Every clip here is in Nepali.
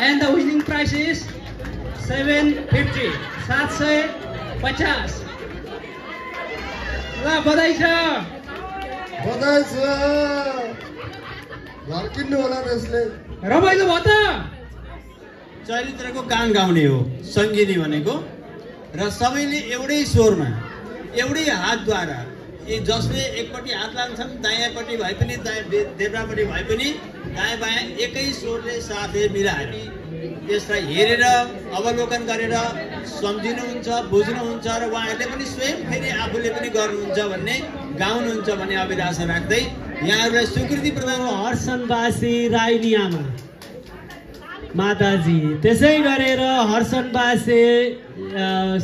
and the winning prize is 750. 750. ल बधाई छ घर किन्नु होला त्यसले रमाइलो भयो त चरित्रको गान गाउने हो सङ्गीनी भनेको र सबैले एउटै स्वरमा एउटै हातद्वारा जसले एकपट्टि हात लान्छन् दायाँपट्टि भए पनि देब्रापट्टि भए पनि दायाँ बायाँ एकै स्वरले साथै मिलाएर यसलाई हेरेर अवलोकन गरेर सम्झिनुहुन्छ बुझ्नुहुन्छ र उहाँहरूले पनि स्वयं फेरि आफूले पनि गर्नुहुन्छ भन्ने गाउनुहुन्छ भन्ने अभिलाषा राख्दै यहाँहरूलाई स्वीकृति प्रदान हर्षनवासी राईनी आमा माताजी त्यसै गरेर हर्षनवासी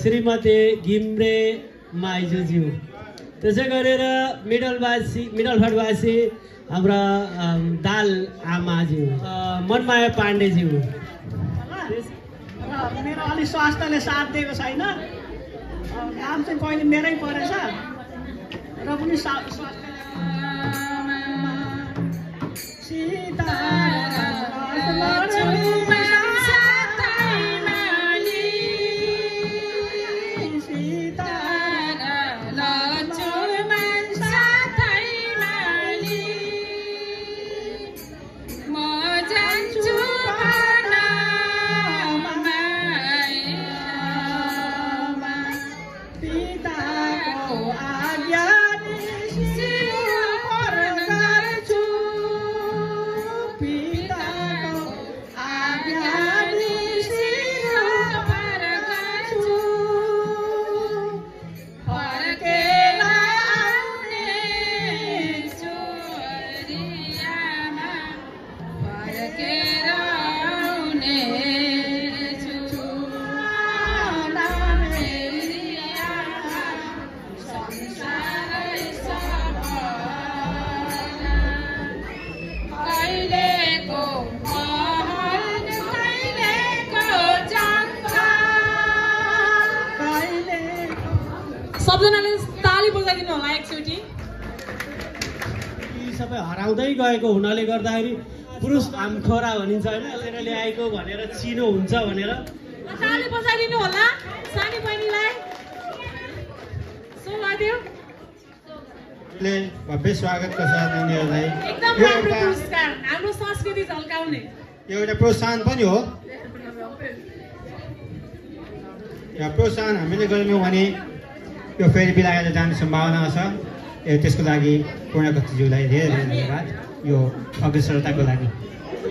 श्रीमती घिम्रे माइजूज्यू त्यसै गरेर मिडलफाटवासी हाम्रा दाल आमाज्यू मनमाया पाण्डेज्यू मेरो अलि स्वास्थ्यले साथ दिएको छैन नाम चाहिँ पहिले मेरै परेछ र पनि सबजनाले ताली बजाइदिनु होला एकचोटि। यी सबै हराउँदै गएको हुनाले गर्दाखेरि पुरुष हामखोरा भनिन्छ हैन यसले ल्याएको भनेर चिनो हुन्छ भनेर ताली बजाइदिनु होला सानी बहिनीलाई। सोमादेव ले भव्य स्वागतको साथ उनीहरूलाई एकदम राम्रो पुरस्कार हाम्रो संस्कृति झल्काउने एउटा प्रोत्साहन पनि हो। यो प्रोत्साहन हामीले गर्यौँ भने यो फेरि बिलाएर जाने सम्भावना छ। त्यसको लागि पूर्णकर्ताज्यूलाई धेरै धेरै धन्यवाद यो अग्रसरताको लागि।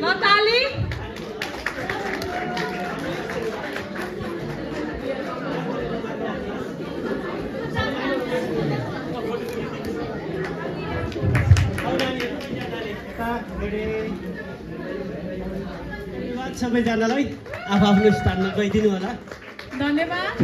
लताली सबैजनालाई आफ्नो स्थानमा गइदिनु होला। धन्यवाद।